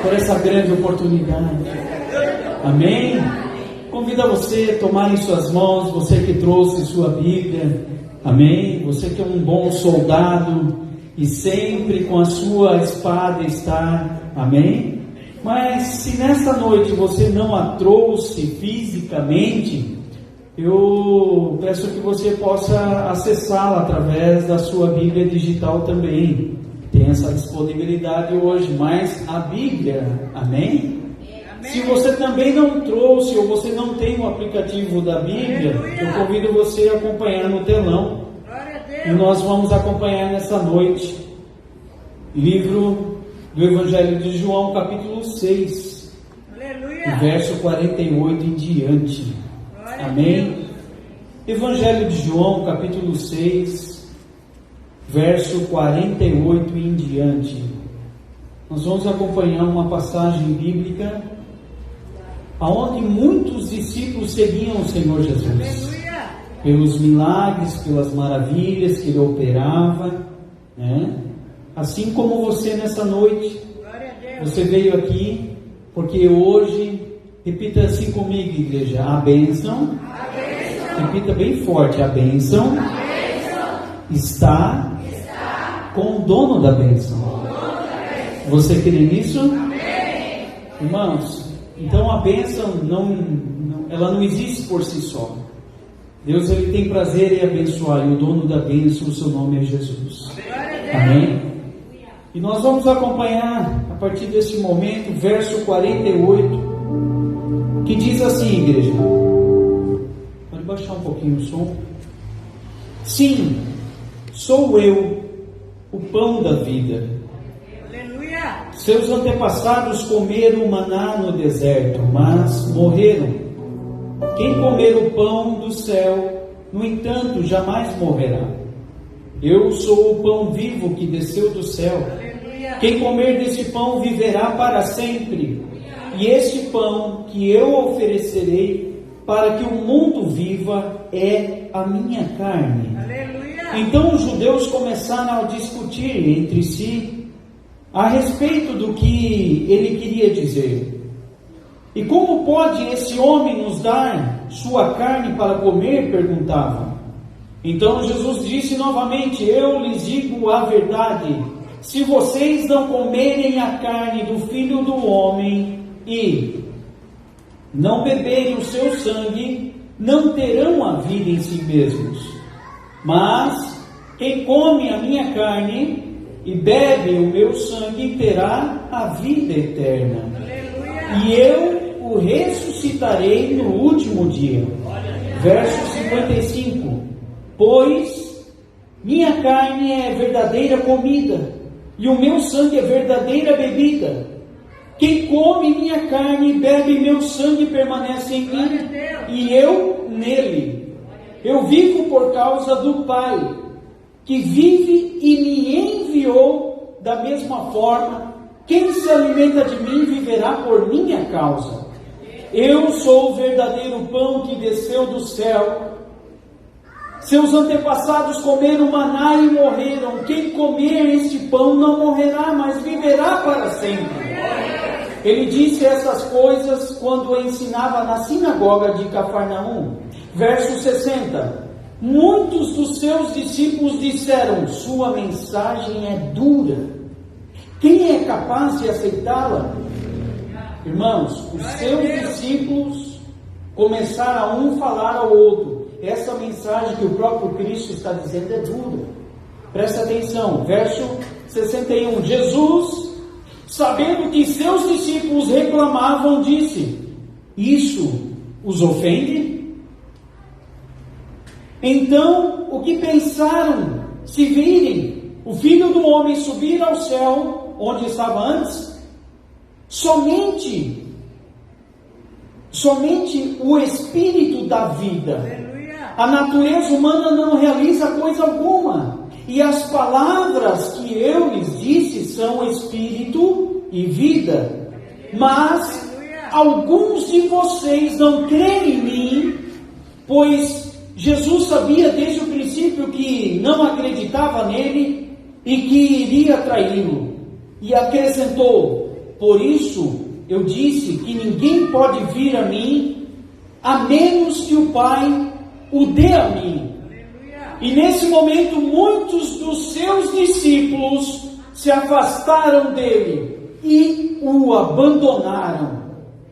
por essa grande oportunidade. Amém? Convido você a tomar em suas mãos, você que trouxe sua Bíblia. Amém? Você que é um bom soldado e sempre com a sua espada está. Amém? Mas se nesta noite você não a trouxe fisicamente, eu peço que você possa acessá-la através da sua Bíblia digital também. Tem essa disponibilidade hoje, mas a Bíblia, amém? Se você também não trouxe ou você não tem o aplicativo da Bíblia, eu convido você a acompanhar no telão. E nós vamos acompanhar nessa noite livro do Evangelho de João, capítulo 6, do verso 48 em diante. Amém? Evangelho de João, capítulo 6, verso 48 em diante. Nós vamos acompanhar uma passagem bíblica aonde muitos discípulos seguiam o Senhor Jesus, pelos milagres, pelas maravilhas que Ele operava, né? Assim como você nessa noite, você veio aqui, porque hoje, repita assim comigo, igreja, a bênção, repita bem forte, a bênção está com o dono da bênção. Você crê nisso? Irmãos, então a bênção ela não existe por si só. Deus, Ele tem prazer em abençoar, e o dono da bênção, o seu nome é Jesus. Amém? E nós vamos acompanhar, a partir desse momento, o verso 48, que diz assim, igreja. Pode baixar um pouquinho o som. Sim, sou eu, o pão da vida. Seus antepassados comeram maná no deserto, mas morreram. Quem comer o pão do céu, no entanto, jamais morrerá. Eu sou o pão vivo que desceu do céu. Quem comer desse pão viverá para sempre. E este pão que eu oferecerei para que o mundo viva é a minha carne. Então os judeus começaram a discutir entre si a respeito do que ele queria dizer. E como pode esse homem nos dar sua carne para comer? Perguntavam. Então Jesus disse novamente: eu lhes digo a verdade, se vocês não comerem a carne do Filho do Homem e não beberem o seu sangue, não terão a vida em si mesmos. Mas quem come a minha carne e bebe o meu sangue terá a vida eterna. E eu o ressuscitarei no último dia. Verso 55. Pois minha carne é verdadeira comida, e o meu sangue é verdadeira bebida. Quem come minha carne e bebe meu sangue permanece em mim, e eu nele. Eu vivo por causa do Pai, que vive e me enviou. Da mesma forma, quem se alimenta de mim viverá por minha causa. Eu sou o verdadeiro pão que desceu do céu. Seus antepassados comeram maná e morreram. Quem comer este pão não morrerá, mas viverá para sempre. Ele disse essas coisas quando ensinava na sinagoga de Cafarnaum. Verso 60. Muitos dos seus discípulos disseram: sua mensagem é dura. Quem é capaz de aceitá-la? Irmãos, os seus discípulos começaram a um falar ao outro. Essa mensagem que o próprio Cristo está dizendo é dura. Presta atenção, verso 61. Jesus, sabendo que seus discípulos reclamavam, disse: isso os ofende? Então, o que pensaram se virem o Filho do Homem subir ao céu, onde estava antes? Somente o Espírito da vida. A natureza humana não realiza coisa alguma. E as palavras que eu lhes disse são Espírito e vida. Mas alguns de vocês não creem em mim, pois Jesus sabia desde o princípio que não acreditava nele e que iria traí-lo. E acrescentou: Por isso eu disse que ninguém pode vir a mim, a menos que o Pai o dê a mim. E nesse momento muitos dos seus discípulos se afastaram dele e o abandonaram.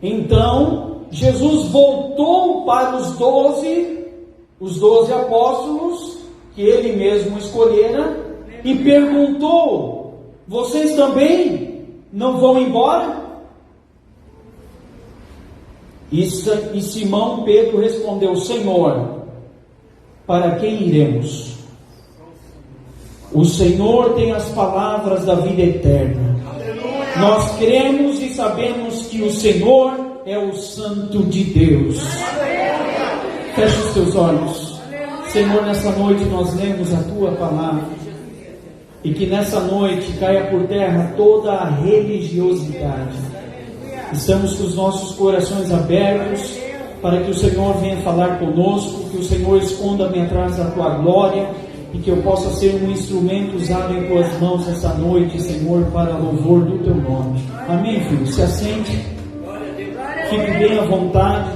Então Jesus voltou para os 12 apóstolos que ele mesmo escolhera e perguntou: vocês também não vão embora? E Simão Pedro respondeu: Senhor, para quem iremos? O Senhor tem as palavras da vida eterna. Nós cremos e sabemos que o Senhor é o Santo de Deus. Feche os teus olhos. Senhor, nessa noite nós lemos a Tua palavra, e que nessa noite caia por terra toda a religiosidade. Estamos com os nossos corações abertos para que o Senhor venha falar conosco, que o Senhor esconda-me atrás da Tua glória, e que eu possa ser um instrumento usado em Tuas mãos essa noite, Senhor, para louvor do Teu nome. Amém, filho? Se assente, fique bem à vontade.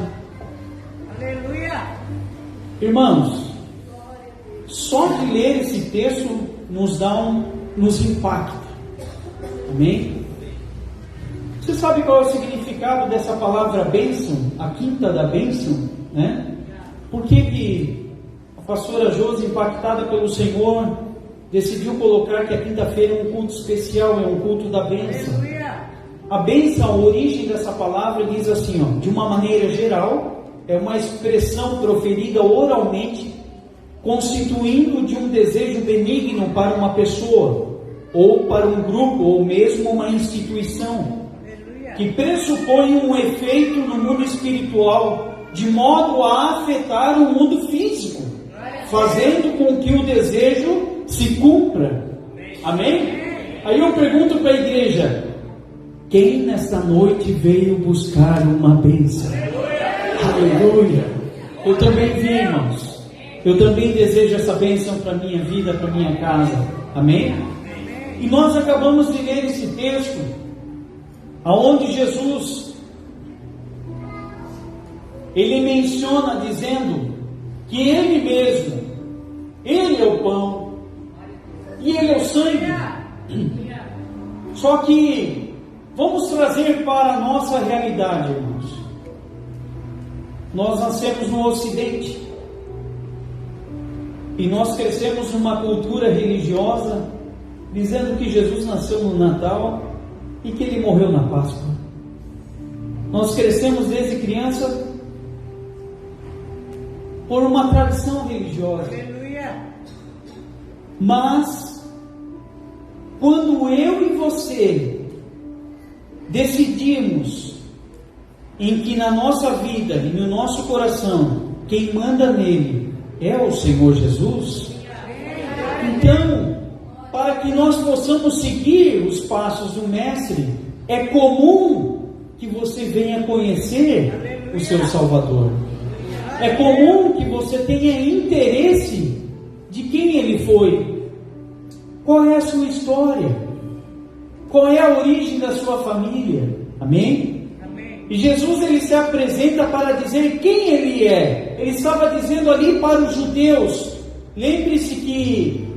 Irmãos, só de ler esse texto nos impacta. Amém? Você sabe qual é o significado dessa palavra bênção? A quinta da bênção, né? Por que a pastora Josi, impactada pelo Senhor, decidiu colocar que a quinta-feira é um culto especial, é um culto da bênção? A bênção, a origem dessa palavra diz assim, ó, de uma maneira geral, é uma expressão proferida oralmente, constituindo de um desejo benigno para uma pessoa, ou para um grupo, ou mesmo uma instituição, que pressupõe um efeito no mundo espiritual, de modo a afetar o mundo físico, fazendo com que o desejo se cumpra. Amém? Aí eu pergunto para a igreja: quem nesta noite veio buscar uma bênção? Aleluia! Eu também vim, irmãos. Eu também desejo essa bênção para a minha vida, para a minha casa. Amém? E nós acabamos de ler esse texto, aonde Jesus, ele menciona dizendo que Ele mesmo, Ele é o pão e Ele é o sangue. Só que vamos trazer para a nossa realidade, irmãos. Nós nascemos no Ocidente e nós crescemos numa cultura religiosa dizendo que Jesus nasceu no Natal e que Ele morreu na Páscoa. Nós crescemos desde criança por uma tradição religiosa. Mas quando eu e você decidimos em que na nossa vida e no nosso coração quem manda nele é o Senhor Jesus, então, para que nós possamos seguir os passos do Mestre, é comum que você venha conhecer o seu Salvador. É comum que você tenha interesse de quem Ele foi. Qual é a sua história? Qual é a origem da sua família? Amém? E Jesus, Ele se apresenta para dizer quem Ele é. Ele estava dizendo ali para os judeus. Lembre-se que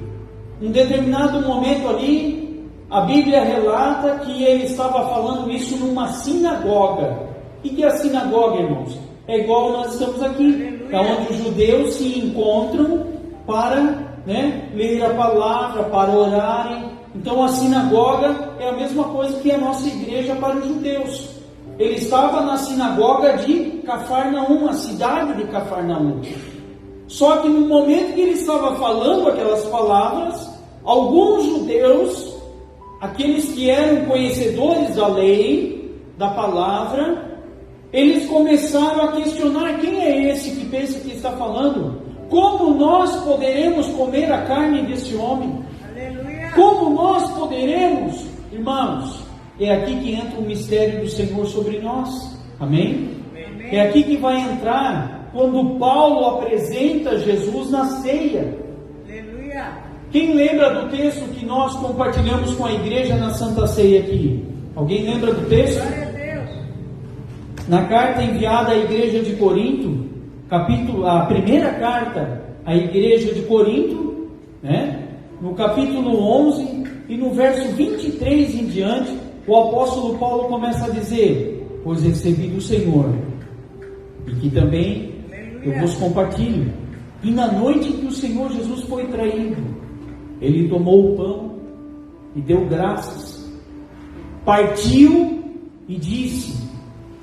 em determinado momento ali, a Bíblia relata que Ele estava falando isso numa sinagoga. E que a sinagoga, irmãos, é igual nós estamos aqui, é onde os judeus se encontram para ler a palavra, para orarem. Então a sinagoga é a mesma coisa que a nossa igreja para os judeus. Ele estava na sinagoga de Cafarnaum, a cidade de Cafarnaum. Só que no momento que ele estava falando aquelas palavras, alguns judeus, aqueles que eram conhecedores da lei, da palavra, eles começaram a questionar: quem é esse que pensa que está falando? Como nós poderemos comer a carne desse homem? Aleluia. Como nós poderemos? Irmãos, é aqui que entra o mistério do Senhor sobre nós. Amém? Amém. É aqui que vai entrar quando Paulo apresenta Jesus na ceia. Aleluia. Quem lembra do texto que nós compartilhamos com a igreja na Santa Ceia aqui? Alguém lembra do texto? Na carta enviada à igreja de Corinto, a primeira carta à igreja de Corinto, né? No capítulo 11 e no verso 23 em diante, o apóstolo Paulo começa a dizer: pois recebi do Senhor, e que também eu vos compartilho. E na noite em que o Senhor Jesus foi traído, ele tomou o pão e deu graças, partiu e disse: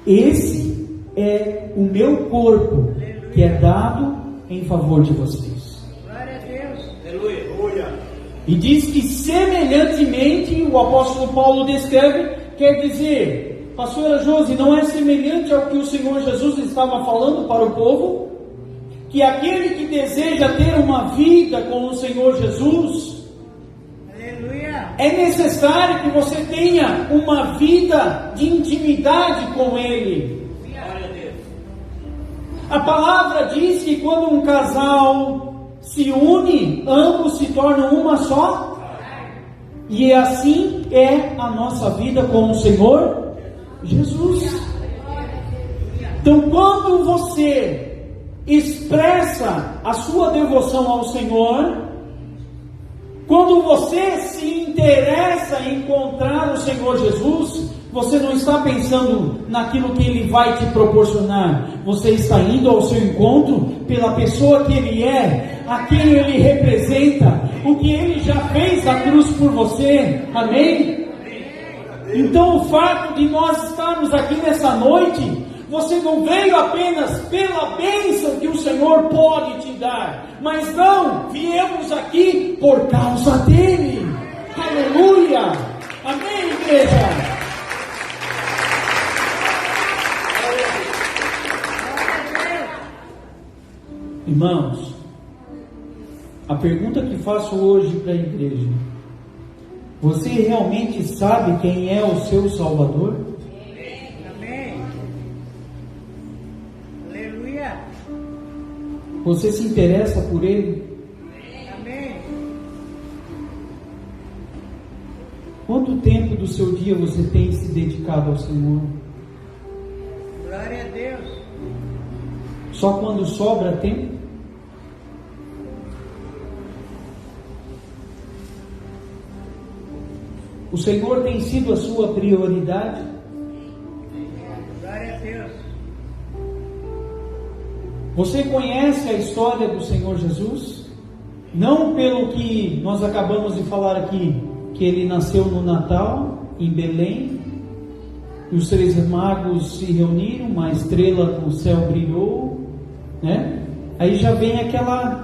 esse é o meu corpo, que é dado em favor de vocês. Glória a Deus. Aleluia. E diz que semelhantemente, o apóstolo Paulo descreve, quer dizer, pastora Josi, não é semelhante ao que o Senhor Jesus estava falando para o povo? Que aquele que deseja ter uma vida com o Senhor Jesus, Aleluia. é necessário que você tenha uma vida de intimidade com Ele. Glória a Deus. A palavra diz que quando um casal se une, ambos se tornam uma só. E assim é a nossa vida com o Senhor Jesus. Então, quando você expressa a sua devoção ao Senhor, quando você se interessa em encontrar o Senhor Jesus, você não está pensando naquilo que Ele vai te proporcionar, você está indo ao seu encontro pela pessoa que Ele é, a quem Ele representa, o que Ele já fez na cruz por você, amém? Então o fato de nós estarmos aqui nessa noite, você não veio apenas pela bênção que o Senhor pode te dar, mas não, viemos aqui por causa dEle, aleluia, amém, igreja? Irmãos, a pergunta que faço hoje para a igreja: você realmente sabe quem é o seu Salvador? Amém. Aleluia. Você se interessa por Ele? Amém. Quanto tempo do seu dia você tem se dedicado ao Senhor? Glória a Deus. Só quando sobra tempo? O Senhor tem sido a sua prioridade? Glória a Deus. Você conhece a história do Senhor Jesus? Não pelo que nós acabamos de falar aqui, que Ele nasceu no Natal, em Belém, e os 3 magos se reuniram, uma estrela no céu brilhou, né? Aí já vem aquela,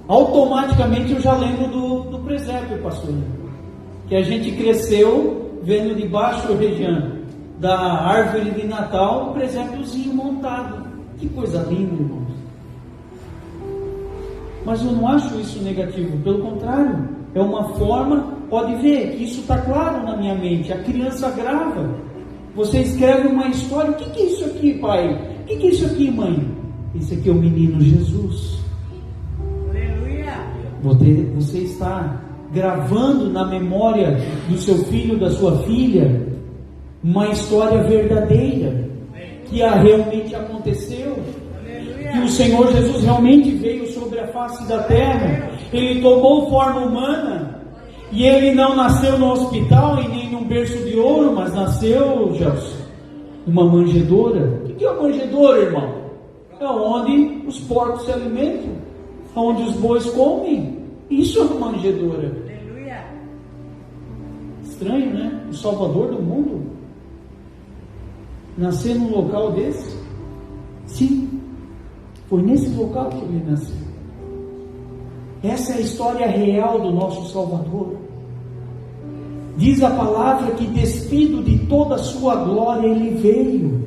automaticamente eu já lembro do presépio, pastor, que a gente cresceu vendo debaixo, região da árvore de Natal, o presépiozinho montado. Que coisa linda, irmãos. Mas eu não acho isso negativo, pelo contrário, é uma forma, pode ver que isso está claro na minha mente. A criança grava, você escreve uma história. O que é isso aqui, pai? O que é isso aqui, mãe? Esse aqui é o menino Jesus. Aleluia. Você está gravando na memória do seu filho, da sua filha, uma história verdadeira, que realmente aconteceu, que o Senhor Jesus realmente veio sobre a face da terra, Ele tomou forma humana, e Ele não nasceu no hospital e nem num berço de ouro, mas nasceu, Gelson, numa manjedoura. O que é uma manjedoura, irmão? É onde os porcos se alimentam, onde os bois comem. Isso é uma manjedoura. Aleluia. Estranho, né? O Salvador do mundo nascer num local desse? Sim, foi nesse local que Ele nasceu. Essa é a história real do nosso Salvador. Diz a palavra que, despido de toda a sua glória, Ele veio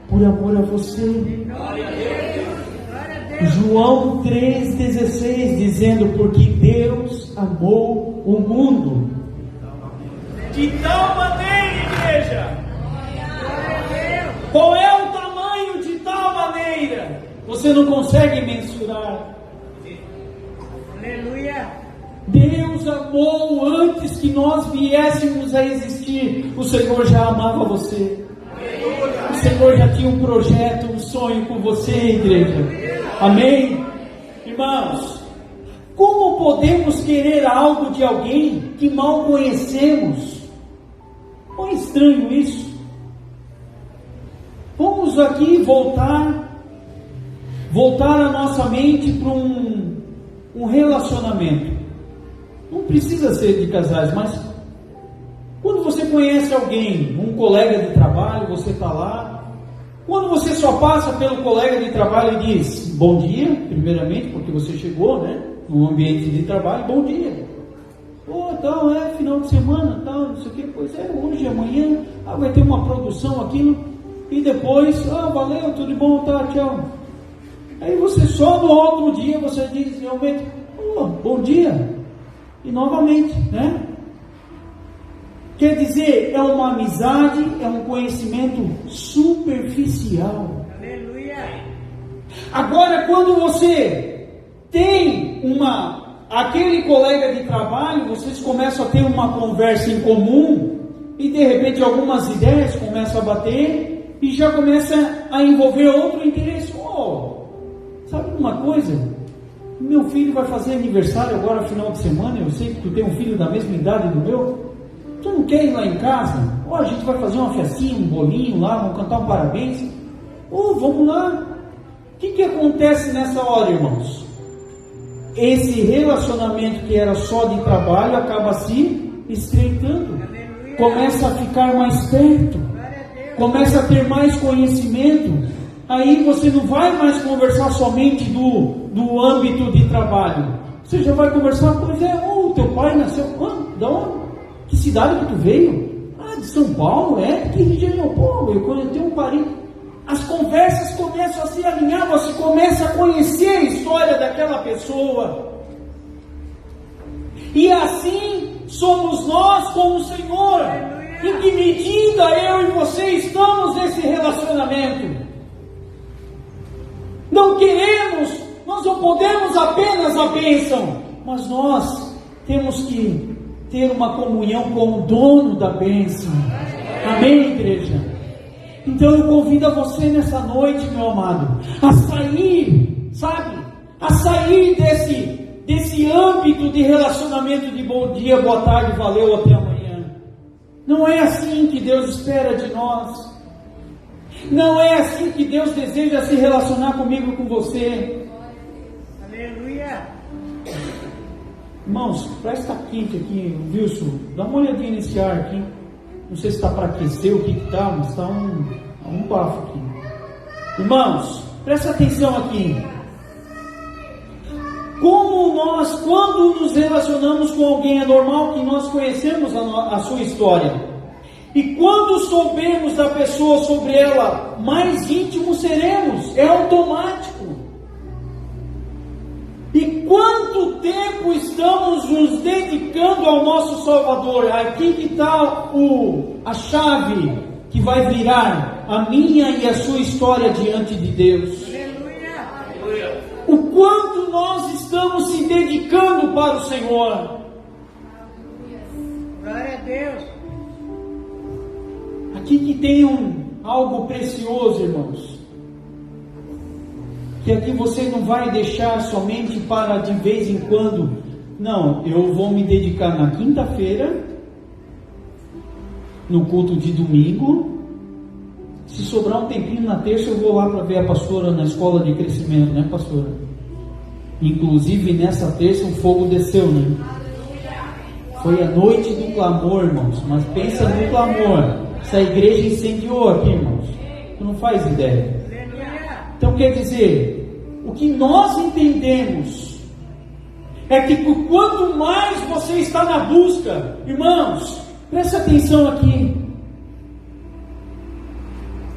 por amor a você. Glória a Deus. Glória a Deus. João 3,16, dizendo: porque Deus amou o mundo de tal maneira, igreja. Glória a Deus. Qual é o tamanho de tal maneira? Você não consegue mensurar. Aleluia. Deus nos amou antes que nós viéssemos a existir. O Senhor já amava você. O Senhor já tinha um projeto, um sonho com você, igreja. Amém? Irmãos, como podemos querer algo de alguém que mal conhecemos? Não é estranho isso? Vamos aqui voltar a nossa mente para um relacionamento. Não precisa ser de casais, mas quando você conhece alguém, um colega de trabalho, você está lá. Quando você só passa pelo colega de trabalho e diz bom dia, primeiramente, porque você chegou, né, no ambiente de trabalho, bom dia. Tal, final de semana, tal, não sei o que, pois é, hoje, amanhã, vai ter uma produção, aquilo, e depois, valeu, tudo bom, tá, tchau. Aí você só no outro dia, você diz realmente, bom dia, e novamente, né? Quer dizer, é uma amizade, é um conhecimento superficial. Aleluia. Agora, quando você tem aquele colega de trabalho, vocês começam a ter uma conversa em comum, e de repente algumas ideias começam a bater, e já começa a envolver outro interesse. Sabe uma coisa? Meu filho vai fazer aniversário agora final de semana, eu sei que tu tem um filho da mesma idade do meu. Tu não quer ir lá em casa? A gente vai fazer uma festinha, um bolinho lá, vamos cantar um parabéns. Vamos lá. O que acontece nessa hora, irmãos? Esse relacionamento que era só de trabalho acaba se estreitando. Começa a ficar mais perto. Começa a ter mais conhecimento. Aí você não vai mais conversar somente do âmbito de trabalho. Você já vai conversar, pois teu pai nasceu quando? Da onde? Que cidade que tu veio? De São Paulo, que região? Eu tenho um parente. As conversas começam a se alinhar, você começa a conhecer a história daquela pessoa. E assim somos nós com o Senhor. Em que medida eu e você estamos nesse relacionamento? Não queremos, nós não podemos apenas a bênção, mas nós temos que ter uma comunhão com o dono da bênção. Amém, igreja? Então eu convido a você nessa noite, meu amado, a sair, a sair desse âmbito de relacionamento de bom dia, boa tarde, valeu, até amanhã. Não é assim que Deus espera de nós. Não é assim que Deus deseja se relacionar comigo e com você. Aleluia. Irmãos, parece que está quente aqui, Wilson. Dá uma olhadinha nesse ar aqui. Não sei se está para aquecer, o que está, mas está um bafo aqui. Irmãos, presta atenção aqui. Como nós, quando nos relacionamos com alguém, é normal que nós conhecemos a sua história. E quando soubermos da pessoa sobre ela, mais íntimos seremos. É automático. E quanto tempo estamos nos dedicando ao nosso Salvador? Aqui que está a chave que vai virar a minha e a sua história diante de Deus. Aleluia. O quanto nós estamos se dedicando para o Senhor. Glória a Deus. Aqui que tem algo precioso, irmãos. Que aqui você não vai deixar somente para de vez em quando. Não, eu vou me dedicar na quinta-feira, no culto de domingo. Se sobrar um tempinho na terça, eu vou lá para ver a pastora na escola de crescimento, né, pastora? Inclusive nessa terça o fogo desceu, né? Foi a noite do clamor, irmãos. Mas pensa no clamor. Essa igreja incendiou aqui, irmãos. Tu não faz ideia. Então quer dizer, o que nós entendemos é que quanto mais você está na busca, irmãos, preste atenção aqui.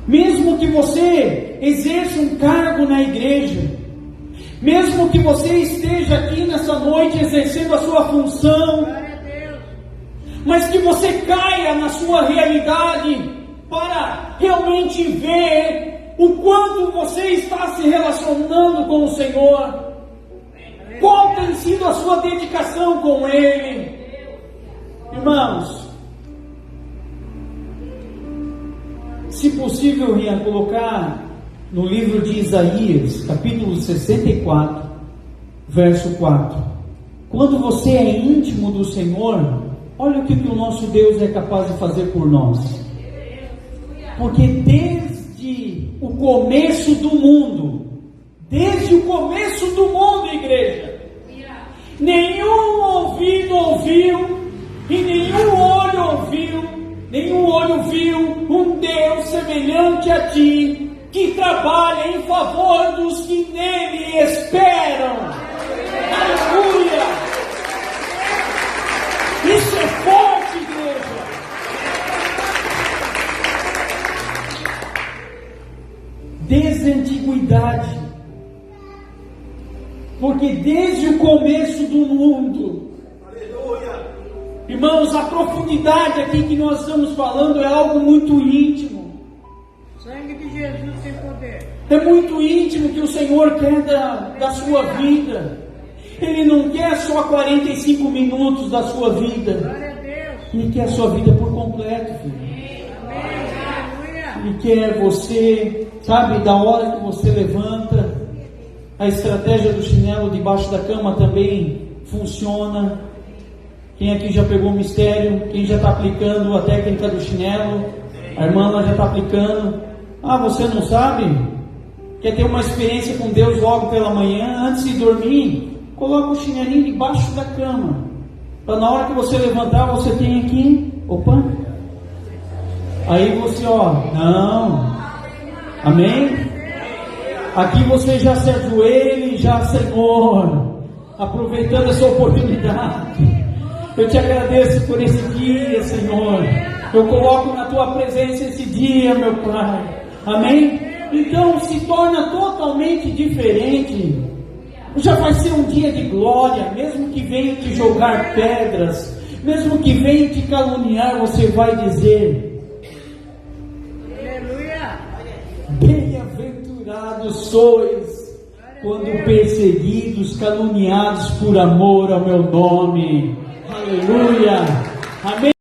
Mesmo que você exerça um cargo na igreja, mesmo que você esteja aqui nessa noite exercendo a sua função, mas que você caia na sua realidade para realmente ver o quanto você está se relacionando com o Senhor. Qual tem sido a sua dedicação com Ele? Irmãos, se possível, eu ia colocar no livro de Isaías, capítulo 64, verso 4. Quando você é íntimo do Senhor, olha o que o nosso Deus é capaz de fazer por nós. Porque desde o começo do mundo, igreja, nenhum ouvido ouviu e nenhum olho viu um Deus semelhante a ti, que trabalha em favor dos que nele esperam. Aleluia! Isso é forte, igreja. Desde a antiguidade, porque desde o começo do mundo, irmãos, a profundidade aqui que nós estamos falando é algo muito íntimo. O sangue de Jesus tem poder. É muito íntimo que o Senhor quer da sua vida. Ele não quer só 45 minutos da sua vida. Glória a Deus. Ele quer a sua vida por completo, filho. Amém. Aleluia. Ele quer você, sabe, da hora que você levanta. A estratégia do chinelo debaixo da cama também funciona. Quem aqui já pegou o mistério? Quem já está aplicando a técnica do chinelo? A irmã lá já está aplicando. Ah, você não sabe? Quer ter uma experiência com Deus logo pela manhã, antes de dormir? Coloca o chinelinho debaixo da cama, para na hora que você levantar, você tem aqui, opa, aí você, não, amém? Aqui você já se ajoelha e já, Senhor, aproveitando essa oportunidade, eu te agradeço por esse dia, Senhor. Eu coloco na tua presença esse dia, meu Pai. Amém? Então se torna totalmente diferente. Já vai ser um dia de glória. Mesmo que venham te jogar pedras, mesmo que venham te caluniar, você vai dizer: Aleluia. bem-aventurados sois quando perseguidos, caluniados por amor ao meu nome. Aleluia. Amém.